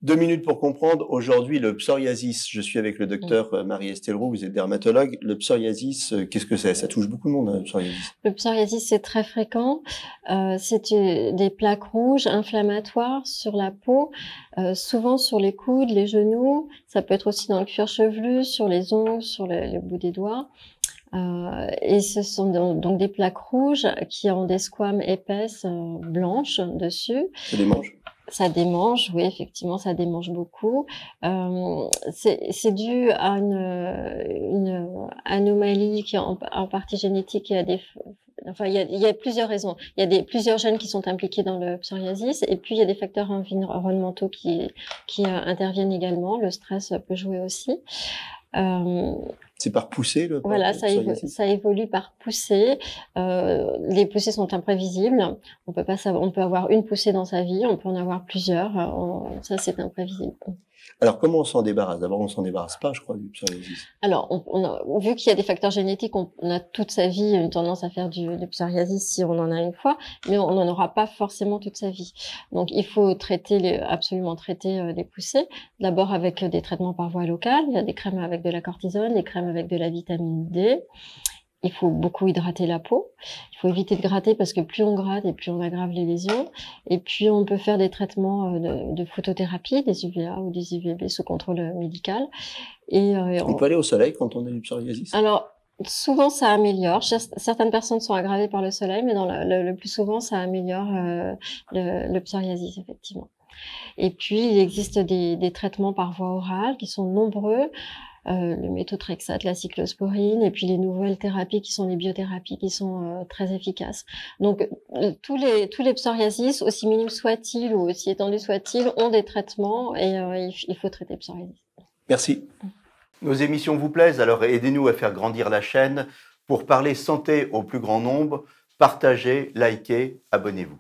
2 minutes pour comprendre. Aujourd'hui, le psoriasis. Je suis avec le Mmh. docteur Marie-Estelle Roux, vous êtes dermatologue. Le psoriasis, qu'est-ce que c'est? Ça touche beaucoup de monde, hein, le psoriasis. Le psoriasis, c'est très fréquent. C'est des plaques rouges inflammatoires sur la peau, souvent sur les coudes, les genoux. Ça peut être aussi dans le cuir chevelu, sur les ongles, sur le bout des doigts. Et ce sont donc des plaques rouges qui ont des squames épaisses, blanches dessus. Ça démange. Ça démange, oui, effectivement, ça démange beaucoup. C'est dû à une anomalie qui est en partie génétique. Il y a plusieurs raisons. Il y a plusieurs gènes qui sont impliqués dans le psoriasis, et puis il y a des facteurs environnementaux qui interviennent également. Le stress peut jouer aussi. C'est par poussée, le Voilà, psoriasis? ça évolue par poussée. Les poussées sont imprévisibles. On peut pas savoir, on peut avoir une poussée dans sa vie, on peut en avoir plusieurs. Ça, c'est imprévisible. Alors, comment on s'en débarrasse? D'abord, on s'en débarrasse pas, je crois, du psoriasis. Alors, vu qu'il y a des facteurs génétiques, on a toute sa vie une tendance à faire du psoriasis si on en a une fois, mais on n'en aura pas forcément toute sa vie. Donc, il faut absolument traiter les poussées. D'abord avec des traitements par voie locale. Il y a des crèmes avec de la cortisone, des crèmes avec de la vitamine D. Il faut beaucoup hydrater la peau. Il faut éviter de gratter parce que plus on gratte et plus on aggrave les lésions. Et puis, on peut faire des traitements de photothérapie, des UVA ou des UVB sous contrôle médical. On peut aller au soleil quand on a du psoriasis? Alors, souvent, ça améliore. Certaines personnes sont aggravées par le soleil, mais le plus souvent, ça améliore le psoriasis, effectivement. Et puis, il existe des traitements par voie orale qui sont nombreux. Le méthotrexate, la cyclosporine, et puis les nouvelles thérapies qui sont les biothérapies qui sont très efficaces. Donc tous les psoriasis, aussi minimes soient-ils ou aussi étendus soient-ils, ont des traitements et il faut traiter le psoriasis. Merci. Nos émissions vous plaisent, alors aidez-nous à faire grandir la chaîne. Pour parler santé au plus grand nombre, partagez, likez, abonnez-vous.